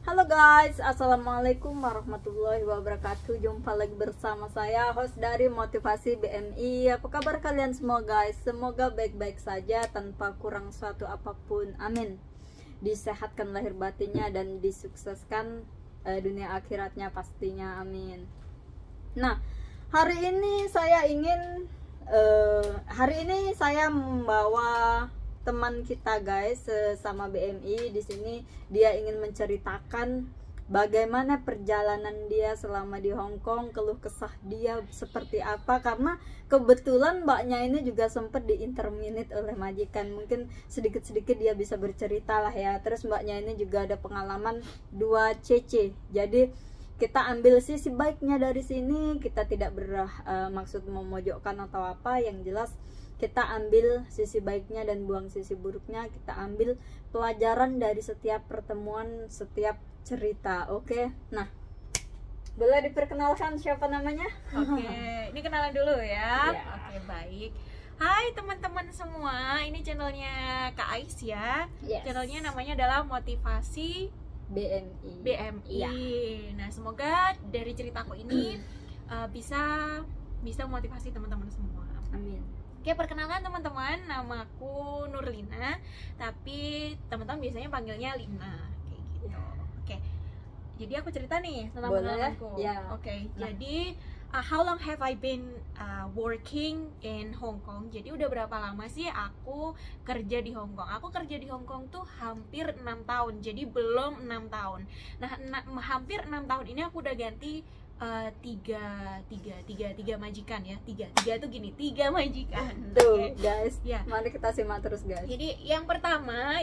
Halo guys, assalamualaikum warahmatullahi wabarakatuh. Jumpa lagi bersama saya, host dari Motivasi BMI. Apa kabar kalian semua guys? Semoga baik-baik saja tanpa kurang suatu apapun. Amin. Disehatkan lahir batinnya dan disukseskan dunia akhiratnya pastinya. Amin. Nah, hari ini saya membawa teman kita guys, sama BMI di sini. Dia ingin menceritakan bagaimana perjalanan dia selama di Hong Kong, keluh kesah dia seperti apa, karena kebetulan mbaknya ini juga sempat diinterminate oleh majikan. Mungkin sedikit-sedikit dia bisa bercerita lah ya. Terus mbaknya ini juga ada pengalaman 2 CC. Jadi kita ambil sisi baiknya dari sini. Kita tidak bermaksud memojokkan atau apa, yang jelas kita ambil sisi baiknya dan buang sisi buruknya. Kita ambil pelajaran dari setiap pertemuan, setiap cerita. Oke. Nah, boleh diperkenalkan siapa namanya? Oke, ini kenalan dulu ya. Ya. Oke, baik. Hai teman-teman semua, ini channelnya Kak Ais ya. Yes. Channelnya namanya adalah Motivasi BMI. BMI. Ya. Nah, semoga dari ceritaku ini bisa memotivasi teman-teman semua. Amin. Oke, perkenalkan teman-teman, namaku Nurlina, tapi teman-teman biasanya panggilnya Lina, kayak gitu. Ya. Oke, jadi aku cerita nih tentang Boleh, pengalamanku. ya. Oke, Nah. jadi how long have I been working in Hong Kong? Jadi udah berapa lama sih aku kerja di Hong Kong? Aku kerja di Hong Kong tuh hampir 6 tahun, jadi belum 6 tahun. Nah, hampir 6 tahun ini aku udah ganti tiga majikan ya. Tiga tuh gini, 3 majikan. Tuh Oke. guys, Ya. mari kita simak terus guys. Jadi yang pertama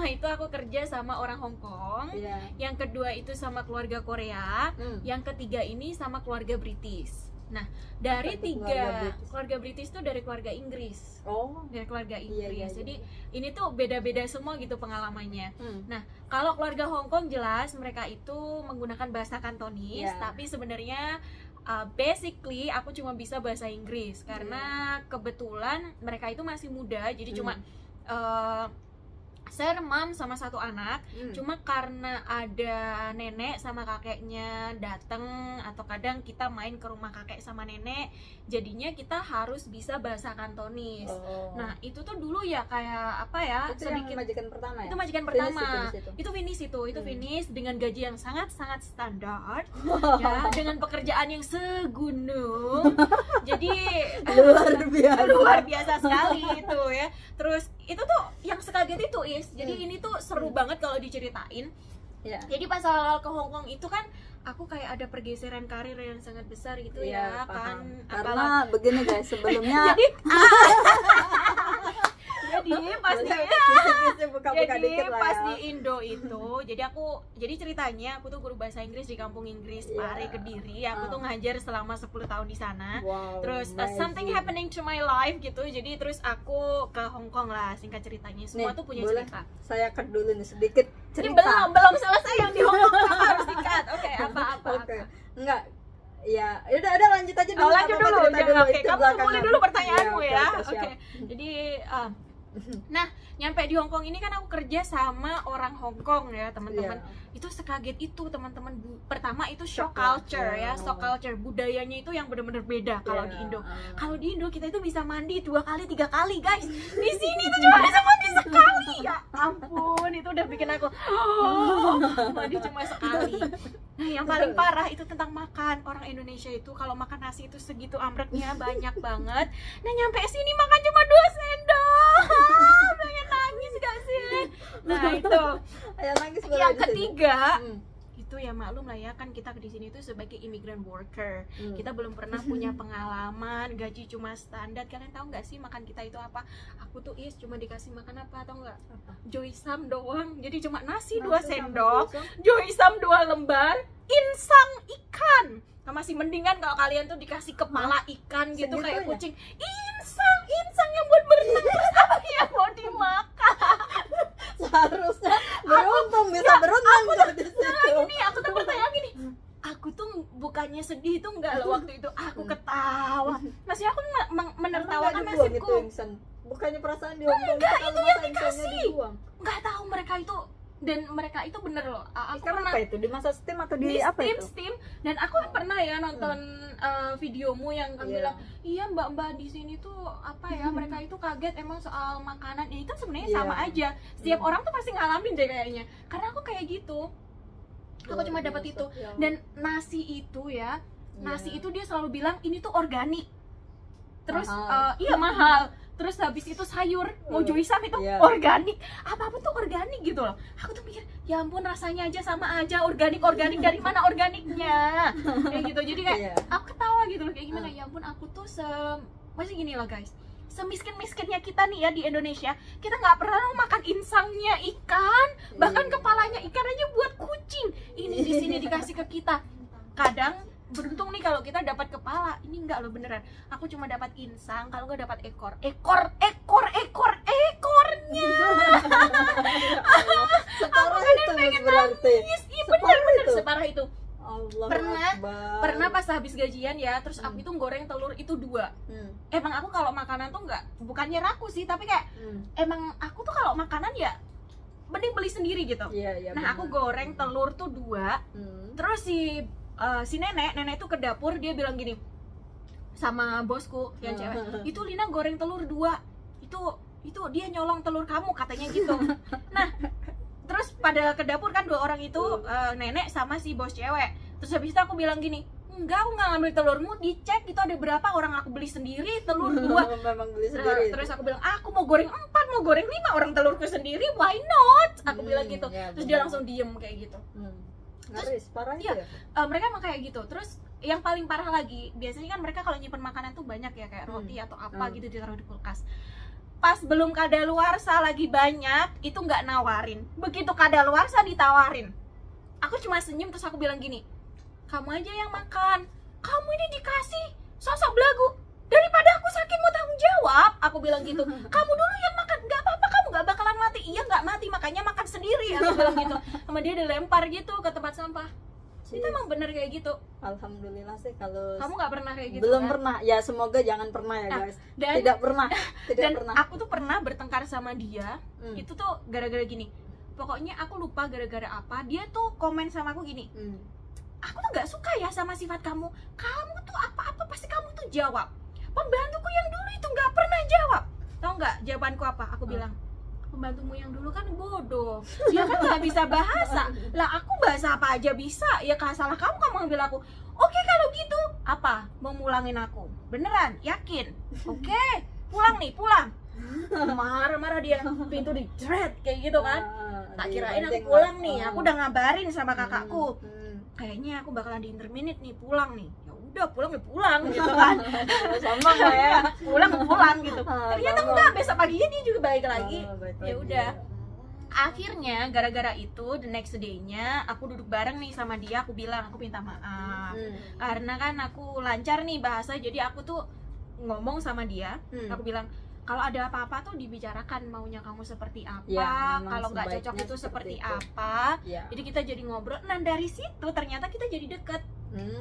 itu aku kerja sama orang Hong Kong. Ya. Yang kedua itu sama keluarga Korea. Yang ketiga ini sama keluarga British. Nah, dari Apa itu keluarga British? keluarga British tuh dari keluarga Inggris. Oh. Dari keluarga Iya, Inggris. iya, Jadi iya. ini tuh beda-beda semua gitu pengalamannya. Hmm. Nah, kalau keluarga Hong Kong jelas mereka itu menggunakan bahasa Kantonis, Ya. tapi sebenarnya basically aku cuma bisa bahasa Inggris karena kebetulan mereka itu masih muda, jadi cuma saya mam sama 1 anak. Cuma karena ada nenek sama kakeknya datang, atau kadang kita main ke rumah kakek sama nenek, jadinya kita harus bisa bahasa Kantonis. Oh. Nah, itu tuh dulu ya kayak apa ya, itu yang majikan pertama ya? itu majikan Finish pertama. itu. Itu finish dengan gaji yang sangat-sangat standar ya, dengan pekerjaan yang segunung. Jadi luar biasa sekali itu ya. Terus itu tuh yang sekaget itu jadi ini tuh seru banget kalau diceritain. Ya. Jadi pas awal ke Hong Kong itu kan aku kayak ada pergeseran karir yang sangat besar gitu ya kan. Karena begini guys, sebelumnya jadi pas di Indo itu, jadi ceritanya aku tuh guru bahasa Inggris di kampung Inggris Pare, Kediri. Aku tuh ngajar selama 10 tahun di sana. Terus something happening to my life gitu. Jadi terus aku ke Hong Kong lah, singkat ceritanya. Semua tuh punya cerita. Saya cut dulu nih sedikit cerita. Ini belum selesai yang di Hong Kong, harus di-cut. Oke, apa. Enggak. Ya, udah lanjut aja dulu. Lanjut dulu. Oke, kamu mulai dulu pertanyaanmu ya. Oke. Oke. Jadi nah, nyampe di Hong Kong ini kan aku kerja sama orang Hong Kong ya, teman-teman. Itu sekaget itu, teman-teman. Pertama itu shock culture ya, shock culture. Budayanya itu yang benar-benar beda kalau di Indo. Kalau di Indo kita itu bisa mandi 2 kali, 3 kali, guys. Di sini tuh cuma bisa mandi sekali. Ya ampun, itu udah bikin aku mandi cuma sekali. Nah, yang paling parah itu tentang makan. Orang Indonesia itu kalau makan nasi itu segitu ambreknya, banyak banget. Nah, nyampe sini makan cuma 2 sendok. Pengen nangis gak sih? Nah, itu. Yang ketiga, itu ya maklum lah ya, kan kita di sini tuh sebagai immigrant worker. Kita belum pernah punya pengalaman, gaji cuma standar. Kalian tahu nggak sih makan kita itu apa? Aku tuh cuma dikasih makan apa, atau enggak? Joysam doang. Jadi cuma nasi 2 sendok, joysam 2 lembar, insang ikan. Nah, masih mendingan kalau kalian tuh dikasih kepala ikan gitu kayak kucing. Insang yang buat berenang, terus apa yang mau dimakan? Seharusnya beruntung bisa berenang di situ. Aku tuh pertanyaan gini, aku tuh bukannya sedih tuh enggak loh waktu itu, aku ketawa. Masih aku menertawakan nasibku. Bukannya perasaan di Hong Kong enggak, itu yang insangnya dikasih. dibuang. Enggak tahu mereka itu dan mereka itu bener loh. Aku Ikan pernah apa itu? Di masa steam atau di, di apa steam, itu? steam. Dan aku pernah ya nonton videomu yang kamu Iya. bilang, iya mbak di sini tuh apa ya, mereka itu kaget emang soal makanan. Ini kan sebenarnya Iya. sama aja. Setiap orang tuh pasti ngalamin deh kayaknya. Karena aku kayak gitu. Aku Luar cuma dapat biasa. itu. Ya. Dan nasi itu ya, nasi Iya. itu dia selalu bilang ini tuh organik. Terus Mahal. iya mahal. Terus habis itu sayur mojoisam itu Iya. organik, apapun tuh organik gitu loh. Aku tuh mikir, ya ampun rasanya aja sama aja, organik dari mana organiknya, kayak gitu. Jadi kayak Iya. aku ketawa gitu loh, kayak gimana, ya ampun aku tuh masih gini loh guys, semiskin-miskinnya kita nih ya di Indonesia, kita nggak pernah makan insangnya ikan, bahkan Iya. kepalanya ikan aja buat kucing. Ini di sini dikasih ke kita. Kadang beruntung nih kalau kita dapat kepala, ini enggak loh beneran. Aku cuma dapat insang, kalau nggak dapat ekornya. Separah kadang itu pengen berarti. Iya Separah bener-bener itu. separah itu. Allahu Pernah- Akbar. Pernah pas habis gajian ya, terus aku itu goreng telur itu 2. Emang aku kalau makanan tuh bukannya rakus sih, tapi kayak emang aku tuh kalau makanan ya mending beli sendiri gitu. Iya, iya. Nah aku goreng telur tuh 2. Terus si nenek tuh ke dapur, dia bilang gini sama bosku yang cewek, itu Lina goreng telur 2, itu dia nyolong telur kamu katanya gitu. Nah terus pada ke dapur kan 2 orang itu, nenek sama si bos cewek. Terus habis itu aku bilang gini, enggak, aku nggak ngambil telurmu, dicek itu ada berapa, orang aku beli sendiri telur 2. Memang beli sendiri. Terus aku bilang, aku mau goreng 4, mau goreng 5, orang telurku sendiri, why not? Aku bilang gitu. Ya, Terus dia benar. langsung diem kayak gitu. Ngaris, parah itu iya. ya? Mereka emang kayak gitu. Terus yang paling parah lagi, biasanya kan mereka kalau nyimpen makanan tuh banyak ya, kayak roti atau apa gitu ditaruh di kulkas. Pas belum kadaluarsa lagi banyak, itu nggak nawarin. Begitu kadaluarsa ditawarin. Aku cuma senyum, terus aku bilang gini, kamu aja yang makan, kamu ini dikasih sosok belagu, daripada aku sakit mau tanggung jawab. Aku bilang gitu, kamu dulu yang makan, nggak apa-apa, kamu nggak bakalan mati. Iya nggak mati, makanya makan sendiri. Aku bilang gitu. Sama dia dilempar gitu ke tempat sampah. Itu emang bener kayak gitu. Alhamdulillah sih kalau Kamu nggak pernah kayak gitu? belum kan? pernah. Ya semoga jangan pernah ya Nah, guys. dan- Tidak pernah. Tidak Dan pernah. aku tuh pernah bertengkar sama dia. Itu tuh gara-gara gini. Pokoknya aku lupa gara-gara apa. Dia tuh komen sama aku gini, aku tuh gak suka ya sama sifat kamu. Kamu tuh apa-apa pasti kamu tuh jawab. Pembantuku yang dulu itu gak pernah jawab. Tahu nggak jawabanku apa? Aku bilang, pembantumu yang dulu kan bodoh, dia kan nggak bisa bahasa. Lah aku bahasa apa aja bisa. Ya salah kamu ngambil aku. Oke kalau gitu, apa? Mau mulangin aku? Beneran? Yakin? Oke, pulang nih, pulang. Marah-marah dia, pintu dijret kayak gitu kan. Tak kirain aku pulang nih, aku udah ngabarin sama kakakku. Kayaknya aku bakalan di interminate nih, pulang nih. Ya udah pulang gitu kan. Sama nggak ya? pulang gitu. Ternyata enggak, besok paginya dia juga balik lagi. Baik Ya lagi. udah. Akhirnya gara-gara itu the next day-nya aku duduk bareng nih sama dia, aku bilang aku minta maaf. Karena kan aku lancar nih bahasa, jadi aku tuh ngomong sama dia, aku bilang kalau ada apa-apa tuh dibicarakan, maunya kamu seperti apa, Ya, memang kalau nggak cocok sebaiknya itu seperti seperti itu. apa. Ya. Jadi kita jadi ngobrol. Nah dari situ ternyata kita jadi deket.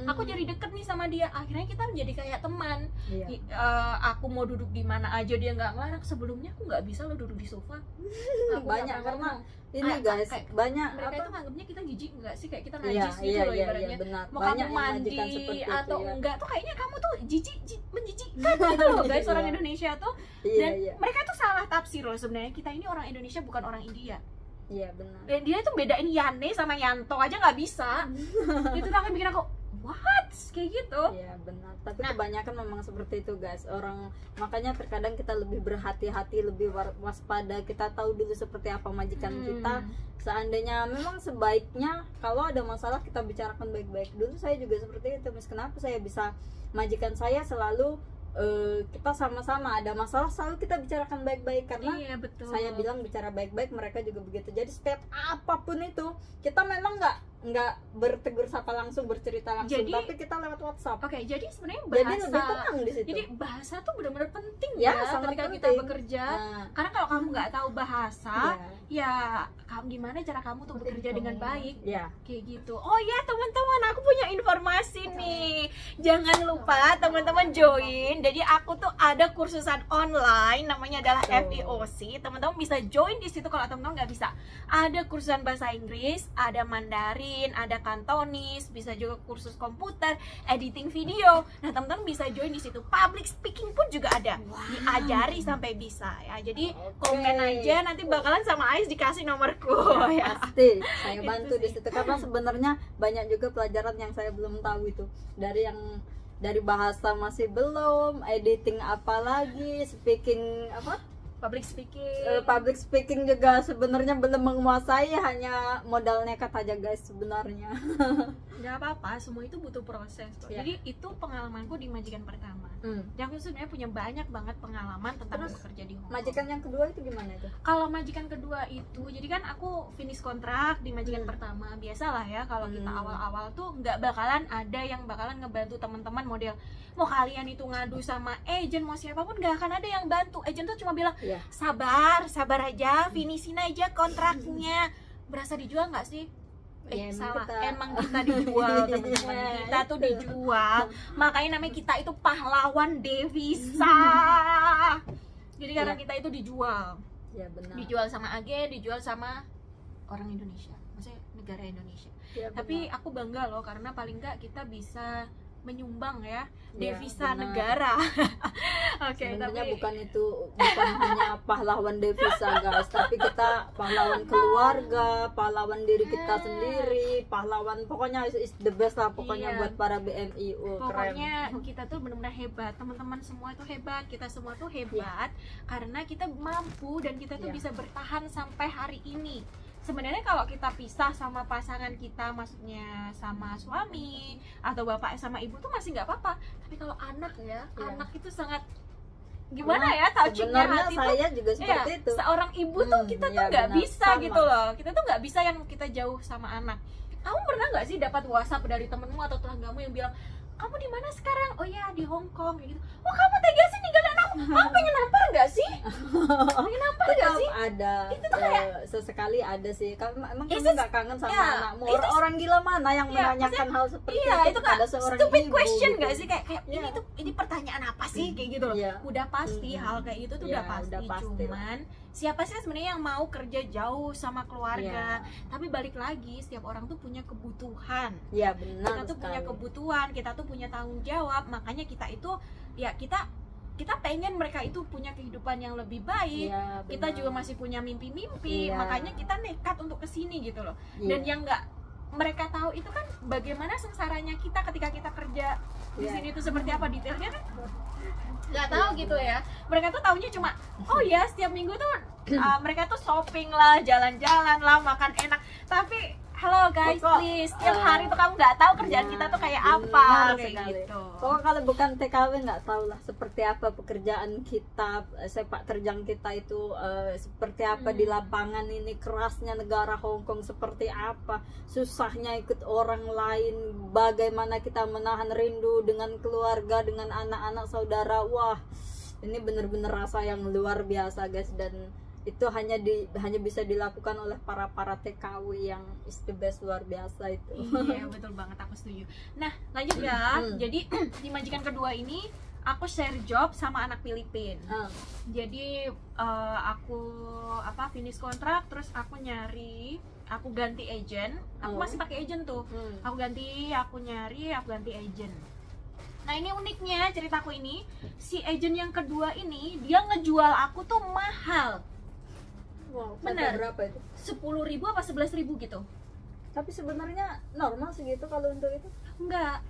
Aku jadi deket nih sama dia. Akhirnya kita menjadi kayak teman. Iya. Aku mau duduk di mana aja dia nggak ngelarang. Sebelumnya aku nggak bisa lo duduk di sofa. Aku Banyak nggak karena ngomong. ini guys kayak banyak Mereka apa? itu nganggapnya kita jijik nggak sih, kayak kita Iya, najis gitu iya, loh iya, ibaratnya. iya, benar. Mau Banyak kamu yang mandi mengajukan seperti atau itu, ya. enggak tuh kayaknya kamu tuh menjijikkan gitu loh guys, orang Iya. Indonesia tuh. Iya, Dan iya. mereka tuh salah tafsir loh sebenarnya. Kita ini orang Indonesia bukan orang India. Iya, benar. Dan dia tuh bedain Yane sama Yanto aja nggak bisa. Itu tuh yang bikin aku what kayak gitu. Iya, benar. Tapi Nah. kebanyakan memang seperti itu guys. Orang makanya terkadang kita lebih berhati-hati, lebih waspada. Kita tahu dulu seperti apa majikan kita. Seandainya memang sebaiknya kalau ada masalah kita bicarakan baik-baik. Dulu saya juga seperti itu. Mas, kenapa saya bisa majikan saya selalu kita sama-sama ada masalah selalu kita bicarakan baik-baik, karena Iya betul. saya bilang bicara baik-baik, mereka juga begitu. Jadi setiap apapun itu kita memang nggak nggak bertegur sapa langsung, bercerita langsung, Jadi, tapi kita lewat WhatsApp. Oke, jadi sebenarnya Jadi bahasa, lebih tenang di situ. jadi bahasa tuh benar-benar penting Ya, ya, sangat ketika kita penting. bekerja. Nah, Karena kalau kamu nggak tahu bahasa, ya. ya kamu gimana cara kamu tuh bekerja dengan baik, Ya. kayak gitu. Oh ya teman-teman, aku punya informasi nih. Jangan lupa teman-teman join. Jadi aku tuh ada kursusan online, namanya adalah FEOC. Teman-teman bisa join di situ kalau teman-teman nggak bisa. Ada kursusan bahasa Inggris, ada Mandarin, ada Kantonis, bisa juga kursus komputer, editing video. Nah teman-teman bisa join di situ. Public speaking pun juga ada, diajari sampai bisa ya. Jadi komen aja, nanti bakalan sama Ais dikasih nomorku ya. Pasti saya Itu bantu di sih. situ, karena sebenarnya banyak juga pelajaran yang saya belum tahu itu, dari bahasa masih belum, editing apalagi, speaking apa, Public speaking. public speaking juga sebenarnya belum menguasai, hanya modal nekat aja guys sebenarnya. Nggak apa-apa, semua itu butuh proses kok. Ya. Jadi itu pengalamanku di majikan pertama. Dan aku sebenarnya punya banyak banget pengalaman tentang Terus, bekerja di Hong Kong. Majikan yang kedua itu gimana itu? Kalau majikan kedua itu, jadi kan aku finish kontrak di majikan pertama. Biasalah ya, kalau kita awal-awal tuh nggak bakalan ada yang bakalan ngebantu teman-teman model. Mau kalian itu ngadu sama agent, mau siapapun nggak akan ada yang bantu. Agent tuh cuma bilang, Ya. sabar aja, finishin aja kontraknya. Berasa dijual nggak sih? Ya, emang Emang kita. kita dijual teman-teman, kita tuh dijual, makanya namanya kita itu pahlawan devisa. Jadi karena Ya. kita itu dijual Ya benar. sama agen, dijual sama orang Indonesia, maksudnya negara Indonesia. Ya, Tapi benar. aku bangga loh, karena paling nggak kita bisa menyumbang ya Ya, devisa benar. negara. Oke, Sebenarnya tapi bukan hanya pahlawan devisa guys, tapi kita pahlawan keluarga, pahlawan diri kita sendiri, pahlawan, pokoknya is the best lah pokoknya Iya. buat para BMI. Keren. pokoknya kita tuh benar-benar hebat, teman-teman semua tuh hebat, kita semua tuh hebat karena kita mampu dan kita tuh Iya. bisa bertahan sampai hari ini. Sebenarnya kalau kita pisah sama pasangan kita, maksudnya sama suami atau bapak sama ibu tuh masih nggak apa-apa, tapi kalau anak ya, Iya. anak itu sangat gimana Nah, ya, touchingnya sebenarnya hati tuh. saya juga seperti Iya, itu. seorang ibu tuh kita tuh ya nggak benar, bisa sama. gitu loh, kita tuh nggak bisa yang kita jauh sama anak. Kamu pernah nggak sih dapat WhatsApp dari temenmu atau tetanggamu yang bilang, kamu di mana sekarang? Oh ya di Hong Kong, kayak gitu. Oh kamu tega sih ninggalin aku? Kamu pengen nampar nggak sih? Pengen nampar nggak Tetap sih? ada, Itu tuh kayak, sesekali ada sih. Emang Itu kamu nggak kangen sama ya, anakmu? itu Orang gila mana yang Iya, menanyakan hal seperti iya itu kan kepada seorang stupid ibu, question gitu. nggak sih, kayak Iya. ini pertanyaan apa sih, kayak gitu loh. Iya. Udah pasti hal kayak gitu tuh Iya, udah pasti. udah pasti. Cuman siapa sih sebenarnya yang mau kerja jauh sama keluarga? Iya. Tapi balik lagi, setiap orang tuh punya kebutuhan. Ya benar Kita tuh punya sekali. kebutuhan, kita tuh punya tanggung jawab. Makanya kita itu ya kita pengen mereka itu punya kehidupan yang lebih baik. Iya, Kita benar. juga masih punya mimpi-mimpi. Iya. Makanya kita nekat untuk kesini gitu loh. Iya. Dan yang nggak mereka tahu itu kan bagaimana sengsaranya kita ketika kita kerja di Iya. sini itu seperti apa detailnya kan nggak tahu gitu ya. Mereka tuh taunya cuma oh ya setiap minggu tuh mereka tuh shopping lah, jalan-jalan lah, makan enak. Tapi hello guys, Pokok, please, tiap hari tuh kamu nggak tahu kerjaan kita tuh kayak apa, benar kayak sekali. gitu. Pokoknya kalau bukan TKW nggak tahu lah seperti apa pekerjaan kita, sepak terjang kita itu seperti apa di lapangan ini, kerasnya negara Hong Kong seperti apa, susahnya ikut orang lain, bagaimana kita menahan rindu dengan keluarga, dengan anak-anak saudara. Wah, ini bener-bener rasa yang luar biasa guys, dan itu hanya bisa dilakukan oleh para TKW yang is the best, luar biasa itu. Iya betul banget, aku setuju. Nah lanjut ya. Jadi di majikan kedua ini aku share job sama anak Filipin. Jadi aku finish kontrak, terus aku ganti agent. Aku masih pakai agent tuh. Aku nyari, aku ganti agent. Nah ini uniknya ceritaku ini, si agent yang kedua ini dia ngejual aku tuh mahal. Wow, Bener. berapa itu? 10.000 apa 11.000 gitu. Tapi sebenarnya normal segitu kalau untuk itu. Enggak,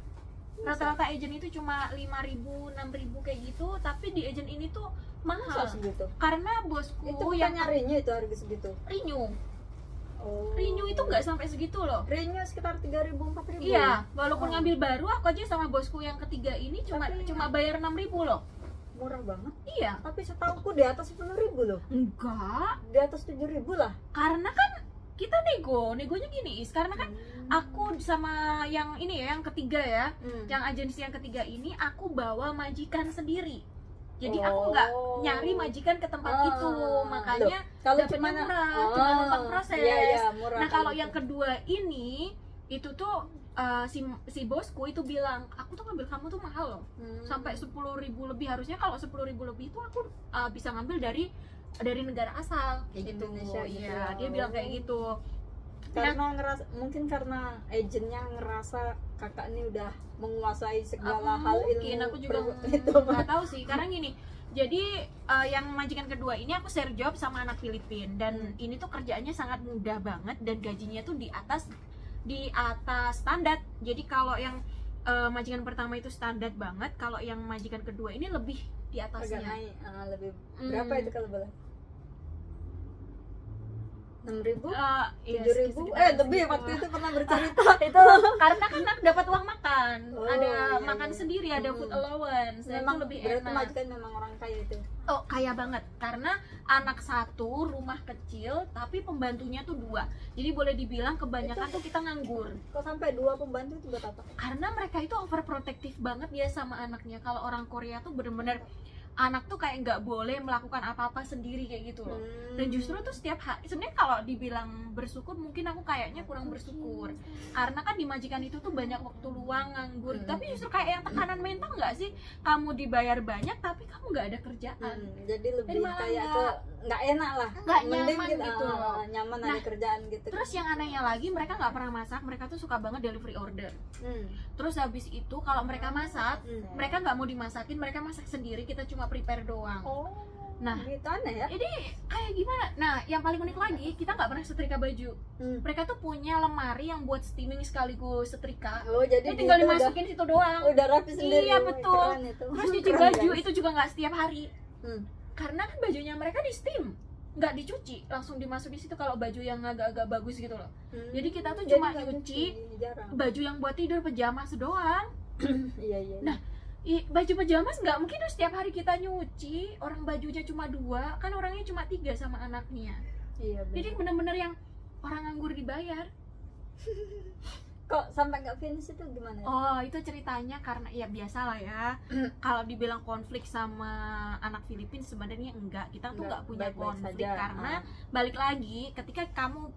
rata-rata agent itu cuma 5.000, 6.000 kayak gitu. Tapi di agent ini tuh mahal Masa segitu? karena bosku Itu yang bukannya Renew itu harga segitu. Renew itu nggak sampai segitu loh. Renew sekitar 3.000 4.000. Iya, walaupun ngambil baru, aku aja sama bosku yang ketiga ini Tapi- cuma bayar 6.000 loh. Murah banget. Iya. Tapi setauku di atas 10.000 loh. Enggak, Di atas 7.000 lah. karena kan kita negonya gini karena kan aku sama yang ini ya, yang ketiga ya, yang agensi yang ketiga ini aku bawa majikan sendiri. Jadi aku nggak nyari majikan ke tempat itu, makanya kalau dapetnya cuma murah, cuma numpang proses. Murah. Nah kalau yang kedua ini itu tuh si bosku itu bilang, aku tuh ngambil kamu tuh mahal loh, sampai 10.000 lebih. Harusnya kalau 10.000 lebih itu aku bisa ngambil dari negara asal kayak gitu. Indonesia gitu. Iya, dia bilang kayak gitu. Karena mungkin karena agentnya ngerasa kakak ini udah menguasai segala hal ilmu. Mungkin aku juga nggak tahu sih, karena gini. Jadi yang majikan kedua ini aku share job sama anak Filipina, dan ini tuh kerjaannya sangat mudah banget dan gajinya tuh di atas standar. Jadi kalau yang majikan pertama itu standar banget, kalau yang majikan kedua ini lebih di atasnya. Agak naik, lebih. Berapa itu kalau boleh? 6.000? 7.000? Lebih waktu itu pernah bercerita. Itu karena kan aku dapat uang makan, ada makan sendiri, ada food allowance. Memang itu lebih berarti enak. majikan memang orang kaya itu. Oh, kaya banget, karena anak satu, rumah kecil, tapi pembantunya tuh 2. Jadi boleh dibilang kebanyakan tuh kita nganggur. Kok sampai 2 pembantu itu buat apa? Karena mereka itu overprotective banget ya sama anaknya. Kalau orang Korea tuh bener-bener anak tuh kayak nggak boleh melakukan apa-apa sendiri kayak gitu loh. Dan justru tuh setiap hari, sebenarnya kalau dibilang bersyukur, mungkin aku kayaknya kurang bersyukur, karena kan di majikan itu tuh banyak waktu luang nganggur. Tapi justru kayak yang tekanan mental nggak sih, kamu dibayar banyak tapi kamu nggak ada kerjaan. Jadi lebih kayak ke nggak enak lah, nggak mending nyaman gitu loh. Nyaman ada kerjaan gitu. Terus yang anehnya lagi, mereka nggak pernah masak, mereka tuh suka banget delivery order. Terus habis itu kalau mereka masak, mereka nggak mau dimasakin, mereka masak sendiri, kita cuma prepare doang. Nah, gitu aneh ya. Jadi kayak gimana? Nah, yang paling unik lagi, kita nggak pernah setrika baju. Mereka tuh punya lemari yang buat steaming sekaligus setrika. Jadi tinggal dimasukin situ doang. Udah rapi sendiri. Iya betul. Terus cuci baju itu juga nggak setiap hari. Karena kan bajunya mereka di steam, nggak dicuci, langsung dimasukin situ kalau baju yang agak-agak bagus gitu loh. Jadi kita tuh cuma nyuci baju yang buat tidur, pajamas doang. Iya. Nah, baju pajamas nggak mungkin tuh setiap hari kita nyuci. Orang bajunya cuma 2, kan orangnya cuma 3 sama anaknya. Iya, bener. Jadi bener-bener yang orang nganggur dibayar. Kok sampai nggak finish itu gimana ya? Oh, itu ceritanya karena ya biasalah ya. Kalau dibilang konflik sama anak Filipina, sebenarnya enggak. Kita tuh nggak punya konflik saja. Karena balik lagi, ketika kamu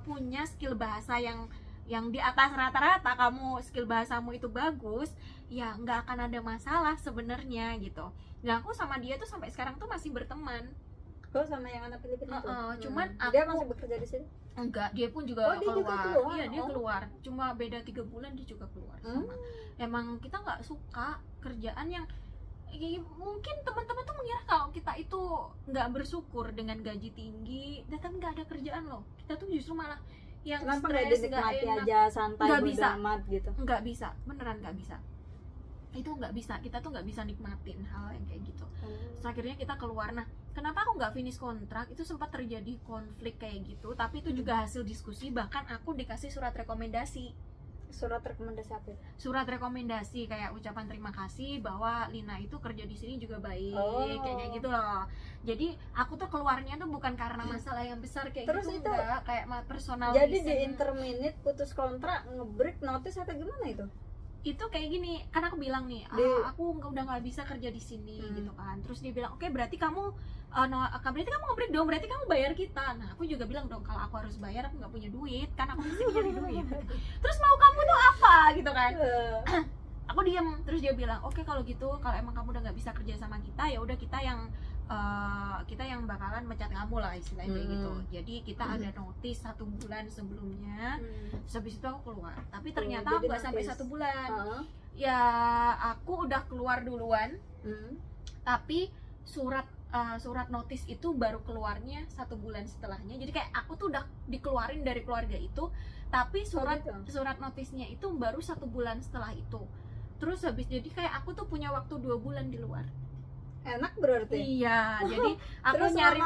punya skill bahasa yang di atas rata-rata, kamu skill bahasamu itu bagus, ya nggak akan ada masalah sebenarnya gitu. Nah, aku sama dia tuh sampai sekarang tuh masih berteman. Kok sama yang anak Filipina itu? Cuman dia masih bekerja di sini? Enggak, dia pun juga dia keluar. juga keluar. Iya, dia keluar. Cuma beda 3 bulan dia juga keluar sama. Emang kita nggak suka kerjaan yang mungkin teman-teman tuh mengira kalau kita itu nggak bersyukur dengan gaji tinggi, tapi nggak ada kerjaan loh. Kita tuh justru malah yang kenapa stres, nggak enak aja, santai, bodo amat gitu? Nggak bisa, beneran nggak bisa. Itu nggak bisa, kita tuh nggak bisa nikmatin hal yang kayak gitu. Terus akhirnya kita keluar. Nah, kenapa aku nggak finish kontrak? Itu sempat terjadi konflik kayak gitu, tapi itu juga hasil diskusi. Bahkan aku dikasih surat rekomendasi. Surat rekomendasi apa? Surat rekomendasi kayak ucapan terima kasih bahwa Lina itu kerja di sini juga baik, kayak gitu loh. Jadi aku tuh keluarnya tuh bukan karena masalah yang besar kayak terus gitu, itu enggak, kayak personal. Jadi di interminute putus kontrak, nge-break notice atau gimana itu? Itu kayak gini, kan aku bilang nih, aku udah nggak bisa kerja di sini gitu kan. Terus dia bilang, oke, berarti kamu berarti kamu nge-break dong, berarti kamu bayar kita. Nah, aku juga bilang dong, kalau aku harus bayar, aku nggak punya duit, kan aku mesti nyari duit. Terus mau kamu tuh apa gitu kan? Aku diam. Terus dia bilang, oke, kalau gitu, kalau emang kamu udah nggak bisa kerja sama kita, ya udah kita yang bakalan mencat kamu lah, istilahnya kayak gitu. Jadi kita ada notice 1 bulan sebelumnya. Terus habis itu aku keluar. Tapi ternyata aku nggak sampai 1 bulan. Ya aku udah keluar duluan. Tapi surat notice itu baru keluarnya 1 bulan setelahnya. Jadi kayak aku tuh udah dikeluarin dari keluarga itu, tapi surat notisnya itu baru 1 bulan setelah itu. Terus habis, jadi kayak aku tuh punya waktu 2 bulan di luar. Enak berarti? Iya, jadi aku nyari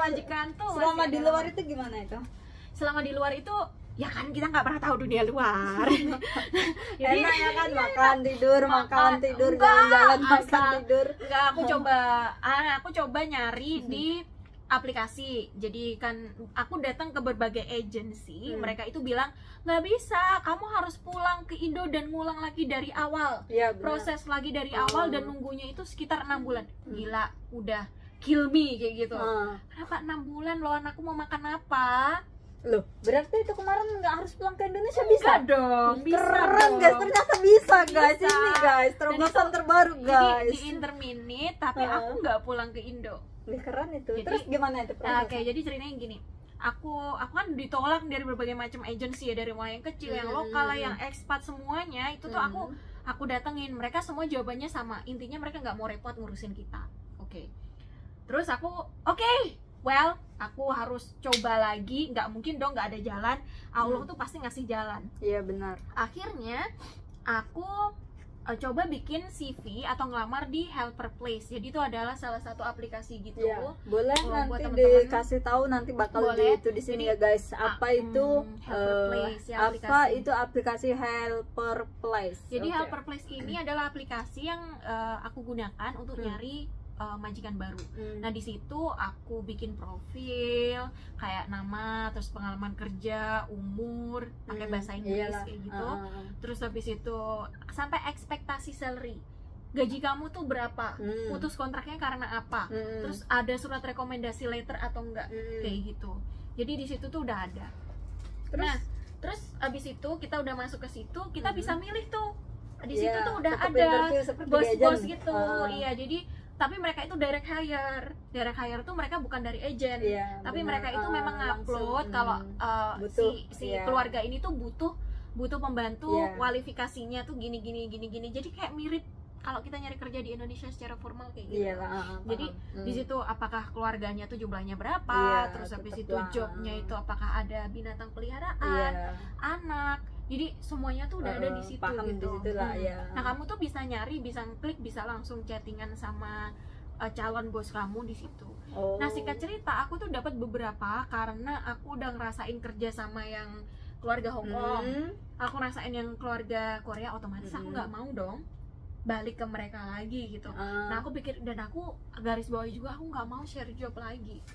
majikan tuh. Selama di luar itu gimana itu? Selama di luar itu, ya kan kita nggak pernah tahu dunia luar. Jadi, enak ya kan, makan tidur, jalan-jalan, makan tidur. Enggak, aku coba nyari di aplikasi. Jadi kan aku datang ke berbagai agensi, mereka itu bilang nggak bisa, kamu harus pulang ke Indo dan ngulang lagi dari awal, Iya, benar. proses lagi dari awal, dan nunggunya itu sekitar 6 bulan. Gila, udah kill me kayak gitu. Kenapa 6 bulan loh, anakku mau makan apa? Loh, berarti itu kemarin nggak harus pulang ke Indonesia? Bisa dong, bisa keren dong. guys, ternyata bisa guys. Bisa. Ini guys, terobosan terbaru Jadi guys. di interminute, tapi aku nggak pulang ke Indo. Wih, keren itu. Jadi- Terus gimana itu Nah, prosesnya? oke, jadi ceritanya gini. Aku kan ditolak dari berbagai macam agensi ya, dari mulai yang kecil, yang lokal lah, yang ekspat, semuanya itu tuh aku datengin. Mereka semua jawabannya sama. Intinya mereka nggak mau repot ngurusin kita. Oke. Terus aku well, aku harus coba lagi. Nggak mungkin dong nggak ada jalan. Allah tuh pasti ngasih jalan. Iya, benar. Akhirnya aku coba bikin CV atau ngelamar di Helper Place. Jadi itu adalah salah satu aplikasi gitu. Iya, boleh buat nanti teman-teman. dikasih tahu, nanti bakal Boleh. itu di sini Jadi, ya guys. Apa itu Helper Place, ya, apa aplikasi. itu aplikasi Helper Place? Jadi Oke. Helper Place ini adalah aplikasi yang aku gunakan untuk nyari majikan baru. Nah, di situ aku bikin profil, kayak nama, terus pengalaman kerja, umur, pakai bahasa Inggris iyalah. kayak gitu. Terus habis itu sampai ekspektasi salary. Gaji kamu tuh berapa? Putus kontraknya karena apa? Terus ada surat rekomendasi letter atau enggak? Kayak gitu. Jadi di situ tuh udah ada. Terus abis itu kita udah masuk ke situ, kita bisa milih tuh. Di situ Iya, tuh udah tetap ada interview seperti bos-bos agent. gitu. Iya, jadi tapi mereka itu direct hire. Direct hire tuh mereka bukan dari agent. Iya, Tapi benar. mereka itu memang ngupload Langsung. kalau Butuh, si iya. keluarga ini tuh butuh pembantu, Iya. kualifikasinya tuh gini. Jadi kayak mirip kalau kita nyari kerja di Indonesia secara formal kayak gitu. Iyalah, Jadi di situ apakah keluarganya tuh jumlahnya berapa, Iya, terus habis tetep itu lah. jobnya itu apakah ada binatang peliharaan, Iya. anak. Jadi semuanya tuh udah ada di situ paham gitu. di situ lah, ya. Nah, kamu tuh bisa nyari, bisa klik, bisa langsung chattingan sama calon bos kamu di situ. Oh. Nah, singkat cerita, aku tuh dapat beberapa karena aku udah ngerasain kerja sama yang keluarga Hong Kong. Aku ngerasain yang keluarga Korea, otomatis aku nggak mau dong balik ke mereka lagi gitu. Nah, aku pikir, dan aku garis bawahi juga, aku nggak mau share job lagi.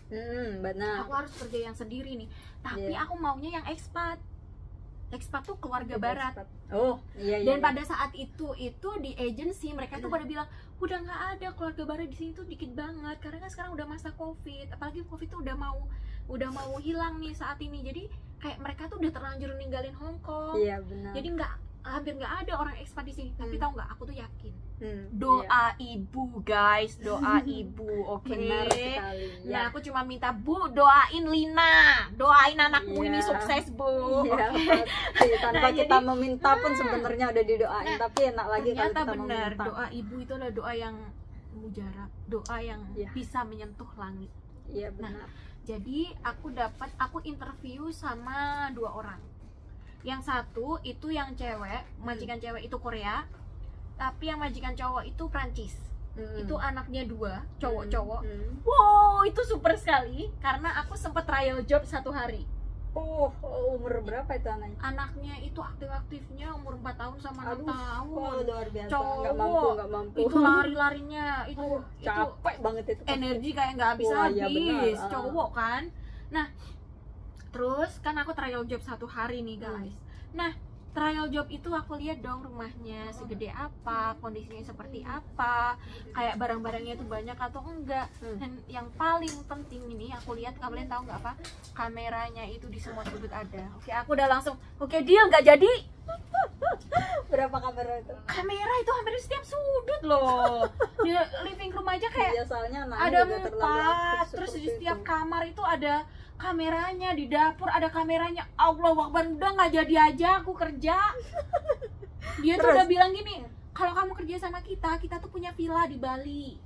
Benar. Aku harus kerja yang sendiri nih. Tapi Iya. aku maunya yang expat. Expat tuh keluarga barat. Oh, iya. Dan pada saat itu di agency mereka tuh pada bilang udah nggak ada keluarga barat di sini tuh dikit banget, karena kan sekarang udah masa COVID, apalagi COVID tuh udah mau hilang nih saat ini. Jadi kayak mereka tuh udah terlanjur ninggalin Hong Kong. Iya, benar. Jadi hampir nggak ada orang ekspat di sini. Tapi tahu nggak, aku tuh yakin Doa doa ibu guys, doa ibu, oke. benar sekali. Nah, aku cuma minta, Bu, doain Lina, doain anakmu Iya. ini sukses, Bu. Iya, Oke. pasti. Tanpa Nah, kita jadi- meminta pun sebenarnya udah didoain, Nah, tapi enak lagi kalau Ternyata kita benar, meminta. doa ibu itu adalah doa yang mujarab, doa yang Iya. bisa menyentuh langit. Iya, benar. Jadi aku interview sama 2 orang. Yang satu itu yang cewek, majikan cewek itu Korea, tapi yang majikan cowok itu Prancis. Itu anaknya 2, cowok-cowok. Wow, itu super sekali karena aku sempat trial job 1 hari. Oh, umur berapa itu anaknya? Anaknya itu aktif-aktifnya umur 4 tahun sama 6 Oh, tahun. luar biasa. Cowok. Nggak mampu. Itu lari-larinya itu Capek banget itu. energi kayak nggak Wah, iya habis-habis. benar. Cowok kan. Nah, terus kan aku trial job 1 hari nih guys. Nah, trial job itu aku lihat dong rumahnya segede apa, kondisinya seperti apa, kayak barang-barangnya itu banyak atau enggak. Dan yang paling penting ini aku lihat, kalian tahu nggak apa? Kameranya itu di semua sudut ada. Oke, aku udah langsung, oke deal, nggak jadi. Berapa kamera itu? Kamera itu hampir di setiap sudut loh. Di living room aja kayak Iya, soalnya anaknya ada juga terlalu 4, aktif terus di seperti setiap itu. kamar itu ada kameranya, di dapur ada kameranya. Allah Akbar, udah nggak jadi aja aku kerja. Dia tuh Terus? udah bilang gini, kalau kamu kerja sama kita tuh punya villa di Bali.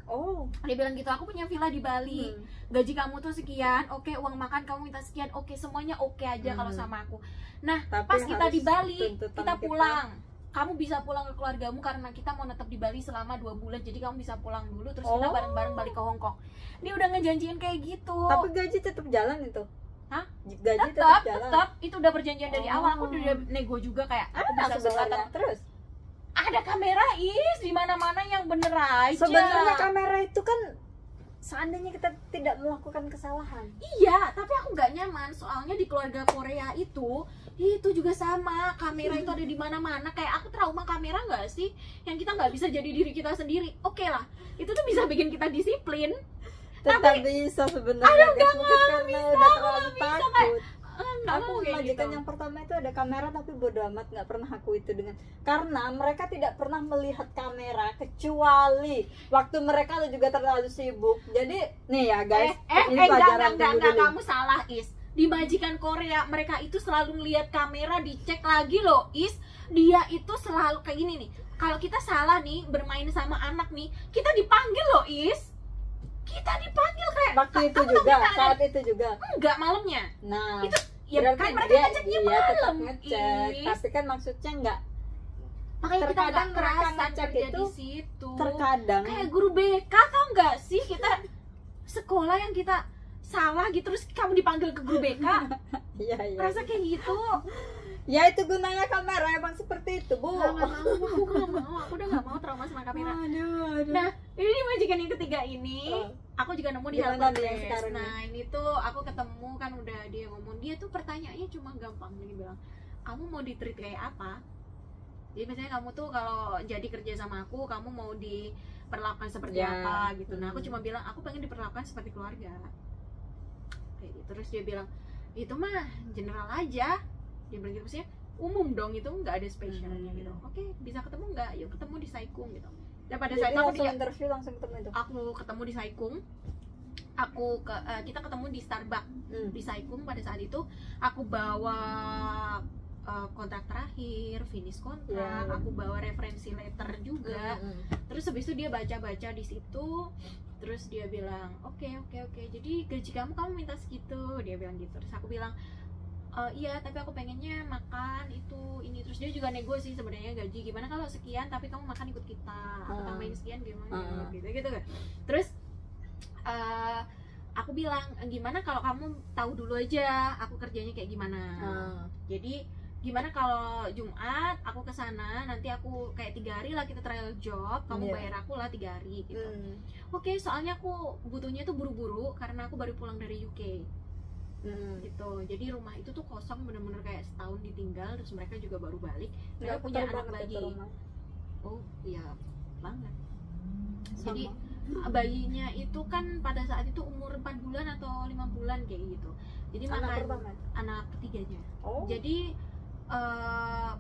Oh, Dia bilang gitu, aku punya villa di Bali, gaji kamu tuh sekian, oke, uang makan kamu minta sekian, oke, semuanya oke aja kalau sama aku. Nah, Tapi pas kita di harus Bali, tuntutan kita kita. pulang, kamu bisa pulang ke keluargamu karena kita mau tetap di Bali selama 2 bulan, jadi kamu bisa pulang dulu, terus kita Oh. bareng-bareng balik ke Hong Kong. Dia udah ngejanjiin kayak gitu. tapi gaji tetap jalan itu. Hah? Gaji tetap jalan. tetap itu udah perjanjian dari Oh. awal. Aku udah nego juga kayak aku bisa Ada berkata, sebenarnya. Terus ada kamera di mana-mana yang bener aja. sebenarnya kamera itu kan seandainya kita tidak melakukan kesalahan. Iya, tapi aku nggak nyaman soalnya di keluarga Korea itu juga sama, kamera itu ada di mana-mana. Kayak aku trauma kamera nggak sih, yang kita nggak bisa jadi diri kita sendiri. Oke lah, itu tuh bisa bikin kita disiplin. Tetap bisa sebenarnya. Aduh, guys, nggak mungkin karena bisa, udah terlalu nggak bisa, takut. kayak, nggak Aku mau kayak majikan gitu. yang pertama itu ada kamera, tapi bodo amat, nggak pernah aku itu dengan, karena mereka tidak pernah melihat kamera kecuali waktu mereka juga terlalu sibuk. Jadi nih ya guys, ini pelajaran enggak, dulu. kamu salah, Is. Di majikan Korea mereka itu selalu ngelihat kamera, dicek lagi loh, Is. Dia itu selalu kayak gini nih. Kalau kita salah nih bermain sama anak nih, kita dipanggil loh, Is. Kita dipanggil kayak Waktu itu kamu juga, tahu kita saat itu juga. enggak malamnya. Nah, Itu ya berarti kan mereka dia ngeceknya iya, tetap malam, ngecek, Is. tapi kan maksudnya nggak Makanya kita terkadang nggak mereka kerasa ngecek kerja itu di situ. terkadang Kayak guru BK, tau nggak sih, kita sekolah yang kita salah gitu terus kamu dipanggil ke guru BK. iya iya. Rasa kayak gitu. Ya itu gunanya kamera, emang seperti itu, Bu. Nggak mau, aku nggak mau, aku udah nggak mau trauma sama kamera. Aduh. Nah, ini majikan yang ketiga ini, aku juga nemu di Gimana Helper nih yang Desk. sekarang nih? Nah, ini tuh aku ketemu kan udah dia ngomong, dia tuh pertanyaannya cuma gampang, dia bilang, kamu mau di-treat kayak apa? Jadi misalnya kamu tuh kalau jadi kerja sama aku, kamu mau diperlakukan seperti Ya. apa gitu. Nah, aku cuma bilang, aku pengen diperlakukan seperti keluarga. Kayak gitu. Terus dia bilang, itu mah general aja. Dia bilang gitu, maksudnya umum dong, itu nggak ada spesialnya gitu. Oke, bisa ketemu nggak? Yuk ketemu di Saikum gitu. Dan pada saat Jadi itu aku langsung interview langsung ketemu itu. aku ketemu di Saikum, kita ketemu di Starbucks di Saikum. Pada saat itu aku bawa kontrak terakhir, finish kontrak, Ya. aku bawa referensi letter juga. Terus habis itu dia baca-baca di situ, terus dia bilang oke, jadi gaji kamu minta segitu, dia bilang gitu. Terus aku bilang iya, tapi aku pengennya makan itu ini. Terus dia juga nego sih sebenarnya gaji, gimana kalau sekian tapi kamu makan ikut kita, aku tambahin sekian gimana gitu kan. Terus aku bilang gimana kalau kamu tahu dulu aja aku kerjanya kayak gimana. Jadi gimana kalau Jumat aku kesana, nanti aku kayak 3 hari lah kita trial job, kamu bayar aku lah 3 hari gitu. Oke, soalnya aku butuhnya tuh buru-buru karena aku baru pulang dari UK. Gitu, jadi rumah itu tuh kosong bener-bener kayak setahun ditinggal, terus mereka juga baru balik, mereka punya anak bayi. Oh iya banget. Jadi bayinya itu kan pada saat itu umur 4 bulan atau 5 bulan kayak gitu. Jadi anak ketiganya. Jadi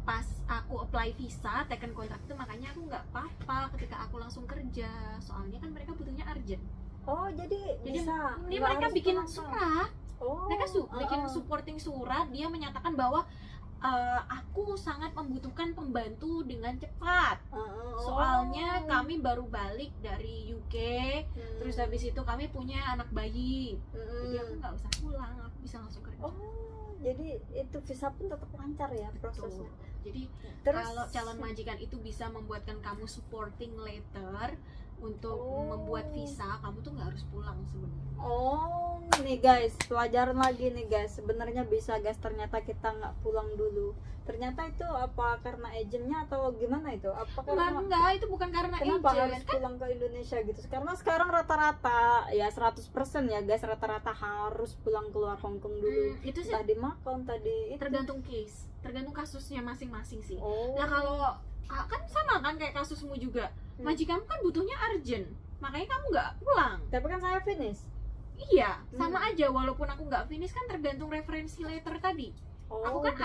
pas aku apply visa taken kontrak itu, makanya aku nggak apa-apa ketika aku langsung kerja, soalnya kan mereka butuhnya urgent. Jadi bisa. Ini mereka bikin surat. Mereka bikin bikin supporting surat, dia menyatakan bahwa aku sangat membutuhkan pembantu dengan cepat. Soalnya kami baru balik dari UK, terus habis itu kami punya anak bayi. Jadi aku nggak usah pulang, aku bisa langsung kerja. Jadi itu visa pun tetap lancar ya prosesnya. Jadi Terus, kalau calon majikan itu bisa membuatkan kamu supporting letter untuk membuat visa, kamu tuh nggak harus pulang sebenarnya. Nih guys, pelajaran lagi nih guys. Sebenarnya bisa guys, ternyata kita nggak pulang dulu. Ternyata itu apa karena agentnya atau gimana itu? Apa karena enggak, itu bukan karena kenapa agent harus kan. pulang ke Indonesia gitu? Karena sekarang rata-rata ya 100% ya guys, rata-rata harus pulang keluar Hong Kong dulu. Itu sih Tadi makan tadi itu. tergantung case, tergantung kasusnya masing-masing sih. Nah kalau kan sama kan kayak kasusmu juga, majikanmu kan butuhnya urgent, makanya kamu nggak pulang. Tapi kan saya finish. Iya, sama aja, walaupun aku nggak finish kan tergantung referensi letter tadi. Aku kan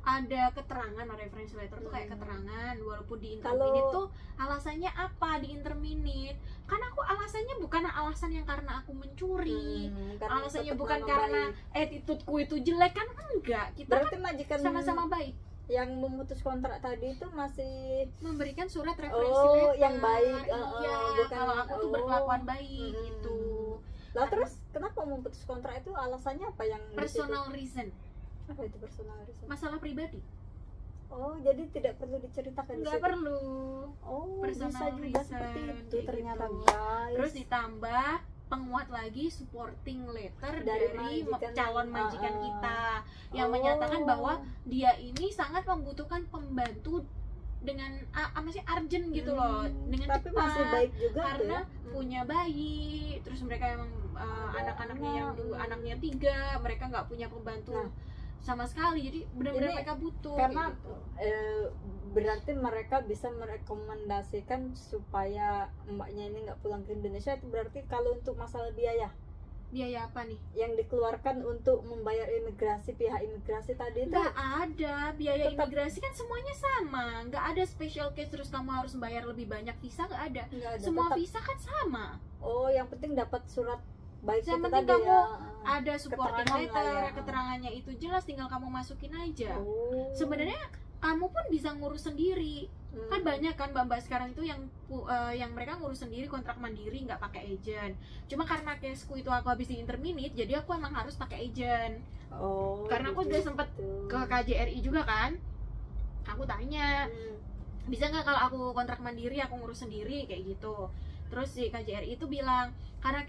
ada keterangan, referensi letter tuh kayak keterangan, walaupun di interminate tuh alasannya apa di interminate. Kan aku alasannya bukan alasan yang karena aku mencuri, alasannya bukan karena attitudeku itu jelek, kan enggak. Kita berarti kan majikan sama-sama baik. Yang memutus kontrak tadi itu masih Memberikan surat referensi letter yang baik. Iya, bukan kalau aku tuh berkelakuan baik gitu. Lah terus kenapa memutus kontrak itu alasannya apa yang Personal reason. Apa itu personal reason? Masalah pribadi. Jadi tidak perlu diceritakan di Nggak situ. perlu. Bisa Personal juga reason, seperti itu kayak ternyata gitu. guys. Terus ditambah penguat lagi supporting letter Dari dari majikan calon majikan kita yang menyatakan bahwa dia ini sangat membutuhkan pembantu masih urgent gitu loh, dengan tapi cepat, masih baik juga karena tuh ya. punya bayi, terus mereka emang anak-anaknya yang anaknya 3, mereka nggak punya pembantu sama sekali, jadi benar-benar Ini mereka butuh karena gitu. Berarti mereka bisa merekomendasikan supaya mbaknya ini nggak pulang ke Indonesia. Itu berarti kalau untuk masalah biaya Biaya apa nih? yang dikeluarkan untuk membayar imigrasi, pihak imigrasi tadi itu Nggak ada biaya tetap- imigrasi, kan semuanya sama, nggak ada special case terus kamu harus bayar lebih banyak visa, nggak ada. nggak ada, Semua tetap. visa kan sama. Oh, yang penting dapat surat baik Yang itu penting tadi kamu ya. ada supporting Keterangan lah letter, ya. keterangannya itu jelas, tinggal kamu masukin aja. Oh. Sebenarnya kamu pun bisa ngurus sendiri. Kan banyak kan mbak-mbak sekarang itu yang mereka ngurus sendiri, kontrak mandiri, nggak pakai agent. Cuma karena caseku itu aku habis di interminate, jadi aku emang harus pakai agent. Oh, Karena aku udah sempet ke KJRI juga kan, aku tanya bisa nggak kalau aku kontrak mandiri, aku ngurus sendiri kayak gitu. Terus si KJRI itu bilang, karena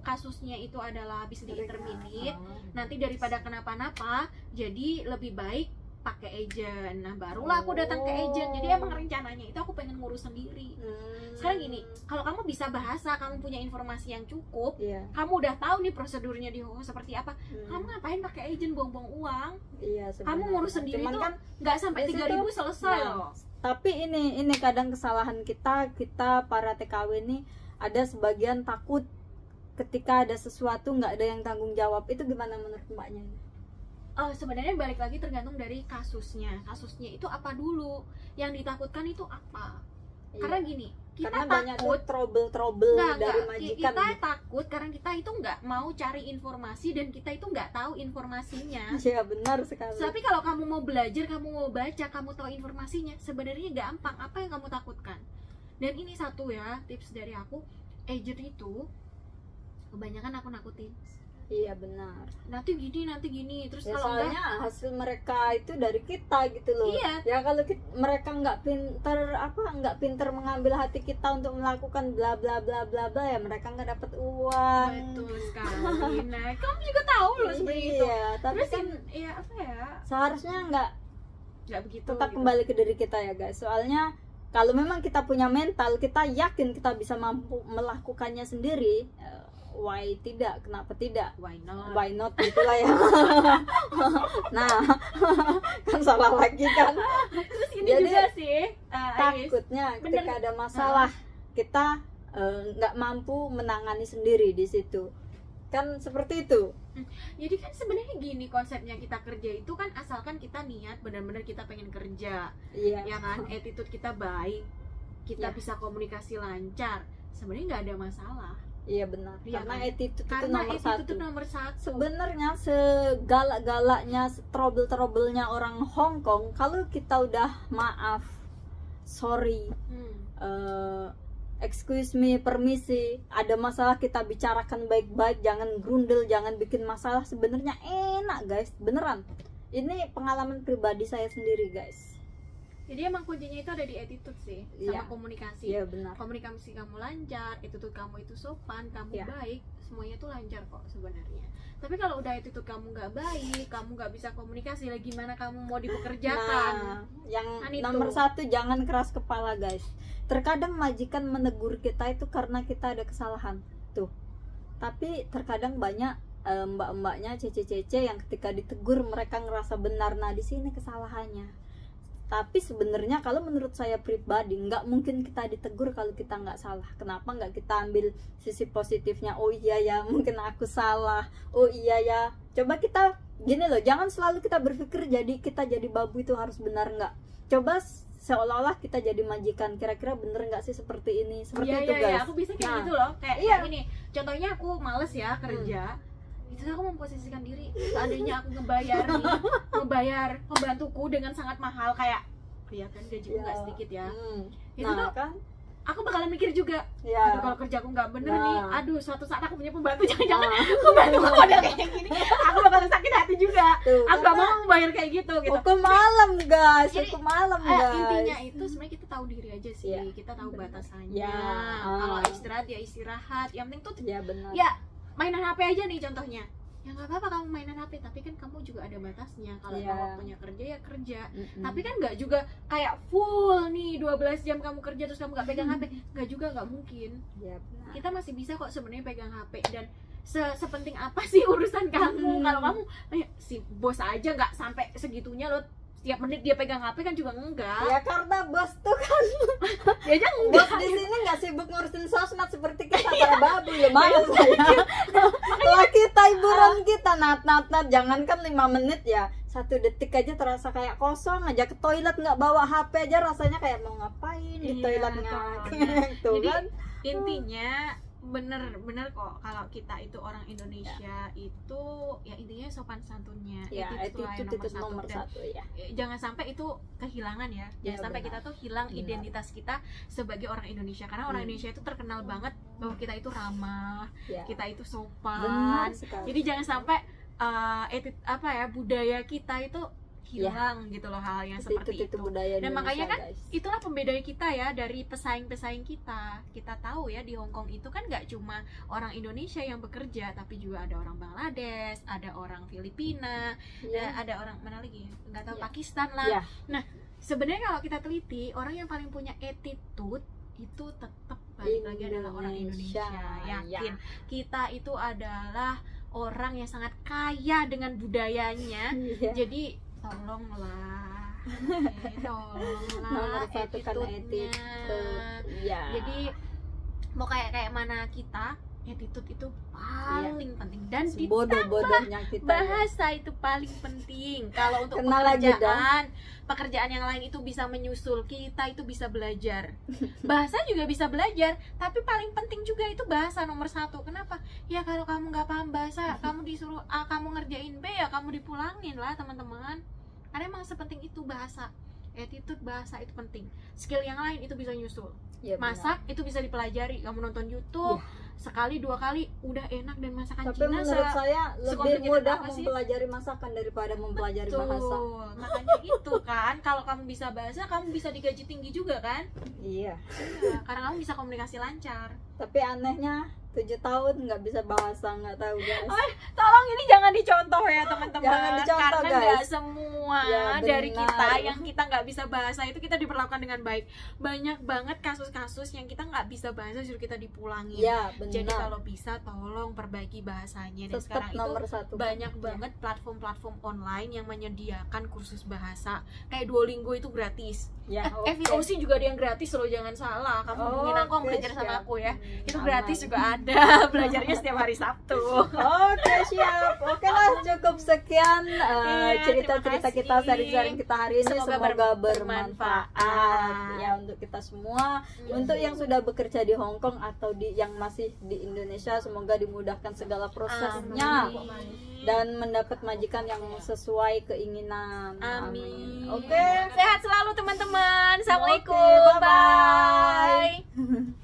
kasusnya itu adalah habis di interminate, nanti daripada kenapa-napa, jadi lebih baik pakai agent. Nah barulah aku datang ke agent. Jadi emang rencananya itu aku pengen ngurus sendiri. Sekarang gini, kalau kamu bisa bahasa, kamu punya informasi yang cukup, kamu udah tahu nih prosedurnya di Hong Kong seperti apa, kamu ngapain pakai agent, buang-buang uang? Iya, Kamu ngurus sendiri tuh kan nggak sampai di situ, 3.000 selesai nah, loh. tapi ini kadang kesalahan kita para TKW ini, ada sebagian takut ketika ada sesuatu nggak ada yang tanggung jawab. Itu gimana menurut mbaknya? Sebenarnya balik lagi tergantung dari kasusnya itu apa dulu, yang ditakutkan itu apa. Karena gini, kita karena banyak takut trouble dari majikan. Kita takut karena kita itu nggak mau cari informasi dan kita itu nggak tahu informasinya. Iya, benar sekali. Tapi kalau kamu mau belajar, kamu mau baca, kamu tahu informasinya, sebenarnya gampang. Apa yang kamu takutkan? Dan ini satu ya, tips dari aku, agent itu kebanyakan aku nakutin. Iya, benar. Nanti gini, terus Ya, kalau soalnya hasil mereka itu dari kita gitu loh. Iya. Ya kalau mereka nggak pinter mengambil hati kita untuk melakukan bla bla bla bla bla, ya mereka nggak dapat uang. betul sekali. Nah, kamu juga tahu loh seperti itu. Iya, tapi Terus kan ya apa ya? seharusnya nggak Begitu. tetap gitu. kembali ke diri kita ya guys. Soalnya kalau memang kita punya mental, kita yakin kita bisa mampu melakukannya sendiri, why tidak? Kenapa tidak? Why not? Why not gitulah ya. Nah, kan salah lagi kan. Terus ini Jadi, juga sih, Ais, Takutnya bener. ketika ada masalah kita nggak mampu menangani sendiri di situ. Kan seperti itu. Jadi kan sebenarnya gini konsepnya, kita kerja itu kan asalkan kita niat benar-benar kita pengen kerja, Iya. ya kan, attitude kita baik, kita Iya. bisa komunikasi lancar, sebenarnya nggak ada masalah. Iya, benar. Iya Karena kan? attitude itu Karena nomor attitude satu. itu nomor satu. Sebenarnya segalak-galaknya, trouble-troublenya orang Hong Kong, kalau kita udah maaf, sorry, excuse me, permisi, ada masalah kita bicarakan baik-baik, jangan grundel, jangan bikin masalah, sebenarnya enak guys, beneran. Ini pengalaman pribadi saya sendiri guys. Jadi emang kuncinya itu ada di attitude sih, sama Iya. komunikasi. Iya, benar. Komunikasi kamu lancar, attitude kamu itu sopan, kamu Iya. baik, semuanya tuh lancar kok sebenarnya. Tapi kalau udah attitude kamu nggak baik, kamu nggak bisa komunikasi, lagi gimana kamu mau dipekerjakan? Nah, yang Kan itu. nomor satu, jangan keras kepala guys. Terkadang majikan menegur kita itu karena kita ada kesalahan tuh, tapi terkadang banyak mbak-mbaknya, cece-cece yang ketika ditegur mereka ngerasa benar. Nah, di sini kesalahannya. Tapi sebenarnya kalau menurut saya pribadi, nggak mungkin kita ditegur kalau kita nggak salah. Kenapa nggak kita ambil sisi positifnya? Oh iya ya, mungkin aku salah. Oh iya ya, coba kita gini loh, jangan selalu kita berpikir kita jadi babu itu harus benar. Nggak, coba seolah-olah kita jadi majikan, kira-kira bener nggak sih seperti ini, seperti itu guys. Iya, aku bisa kayak Nah, gitu loh, kayak iya. gini. Contohnya aku males ya kerja, itu aku memposisikan diri, seandainya aku ngebayar pembantuku dengan sangat mahal, kayak kelihatan gajiku nggak sedikit ya, itu Nah, tuh kan aku bakalan mikir juga, ya. aduh kalau kerjaku nggak bener Nah. nih, aduh suatu saat aku punya pembantu, jangan-jangan pembantu aku model kayak gini, aku bakalan sakit hati juga. Tuh, Aku gak karena mau bayar kayak gitu. hukum malam guys, Jadi, hukum malam guys. Intinya itu sebenarnya kita tahu diri aja sih, Iya. kita tahu batasannya. Ya. Kalau istirahat ya istirahat, yang penting tuh Ya, benar. ya mainan HP aja nih contohnya. ya nggak apa-apa kamu mainan HP, tapi kan kamu juga ada batasnya. Kalau Iya. waktunya kerja ya kerja, tapi kan nggak juga kayak full nih 12 jam kamu kerja terus kamu nggak pegang HP, nggak juga, nggak mungkin. Ya, benar. Kita masih bisa kok sebenarnya pegang HP. Dan sepenting apa sih urusan kamu? Kalau kamu si bos aja nggak sampai segitunya loh, setiap menit dia pegang HP kan juga enggak. Ya karena bos tuh kan Dia aja bos enggak. di sini nggak sibuk ngurusin sosmed seperti kita para babu ya malas saya. Kalau kita hiburan kita nat jangankan 5 menit ya, 1 detik aja terasa kayak kosong aja. Ke toilet nggak bawa HP aja rasanya kayak mau ngapain di Iya, toiletnya toilet. tuh Jadi, kan. intinya bener kok kalau kita itu orang Indonesia itu ya intinya sopan santunnya, Ya attitude itu lah yang nomor Dan satu ya. jangan sampai itu kehilangan ya, Ya, jangan sampai benar. kita tuh hilang Benar. identitas kita sebagai orang Indonesia, karena orang Indonesia itu terkenal banget bahwa kita itu ramah, Ya. kita itu Benar sopan. sekali. Jadi jangan sampai budaya kita itu hilang gitu loh, hal yang seperti itu. budaya Dan Indonesia, makanya kan guys. itulah pembeda kita ya dari pesaing-pesaing kita. Kita tahu ya di Hong Kong itu kan nggak cuma orang Indonesia yang bekerja, tapi juga ada orang Bangladesh, ada orang Filipina, Iya. ada orang mana lagi? Nggak tahu, Iya. Pakistan lah. Iya. Nah, sebenarnya kalau kita teliti, orang yang paling punya attitude itu tetap balik lagi adalah orang Indonesia. Indonesia, Yakin ya. kita itu adalah orang yang sangat kaya dengan budayanya. Iya. Jadi tolonglah, tolonglah Nomor satu kan attitude-nya. attitude. Iya. Jadi mau kayak mana kita, attitude itu paling penting. Dan bodoh-bodohnya kita. bahasa itu paling penting. Kalau untuk Kenal lagi pekerjaan yang lain itu bisa menyusul, kita itu bisa belajar. Bahasa juga bisa belajar, tapi paling penting juga itu bahasa nomor 1. Kenapa? Ya kalau kamu nggak paham bahasa, kamu disuruh A, kamu ngerjain B, ya kamu dipulangin lah teman-teman. Karena emang sepenting itu bahasa. Attitude, bahasa itu penting. Skill yang lain itu bisa nyusul. Ya, benar. Masak itu bisa dipelajari. Kamu nonton YouTube sekali 2 kali udah enak, dan masakan Tapi Cina menurut saya lebih sekomplikated mudah apa sih? mempelajari masakan daripada mempelajari bahasa. Betul, makanya itu kan kalau kamu bisa bahasa, kamu bisa digaji tinggi juga kan? Iya. Iya, karena kamu bisa komunikasi lancar. Tapi anehnya 7 tahun nggak bisa bahasa, nggak tahu guys. Tolong ini jangan dicontoh ya teman-teman. Jangan dicontoh, karena guys. nggak semua Ya, dari benar. kita yang kita nggak bisa bahasa itu kita diperlakukan dengan baik. Banyak banget kasus-kasus yang kita nggak bisa bahasa suruh kita dipulangin. Iya, benar. Jadi kalau bisa tolong perbaiki bahasanya. Dan Tetap sekarang itu nomor 1 banyak banget platform-platform online yang menyediakan kursus bahasa. Kayak Duolingo itu gratis. Ya, FVOC juga ada yang gratis loh, jangan salah. Kamu hubungin aku, kamu belajar sama aku ya. Itu gratis juga ada. Belajarnya setiap hari Sabtu. Oke, siap. Oke lah, cukup sekian cerita-cerita terima kita, kasih. sharing-sharing kita hari ini. Semoga Semoga bermanfaat. bermanfaat ya untuk kita semua. Untuk yang sudah bekerja di Hong Kong atau yang masih di Indonesia, semoga dimudahkan segala prosesnya dan mendapat majikan yang sesuai keinginan. Amin. Oke. Sehat selalu teman-teman. Assalamualaikum. Oke, bye-bye. Bye.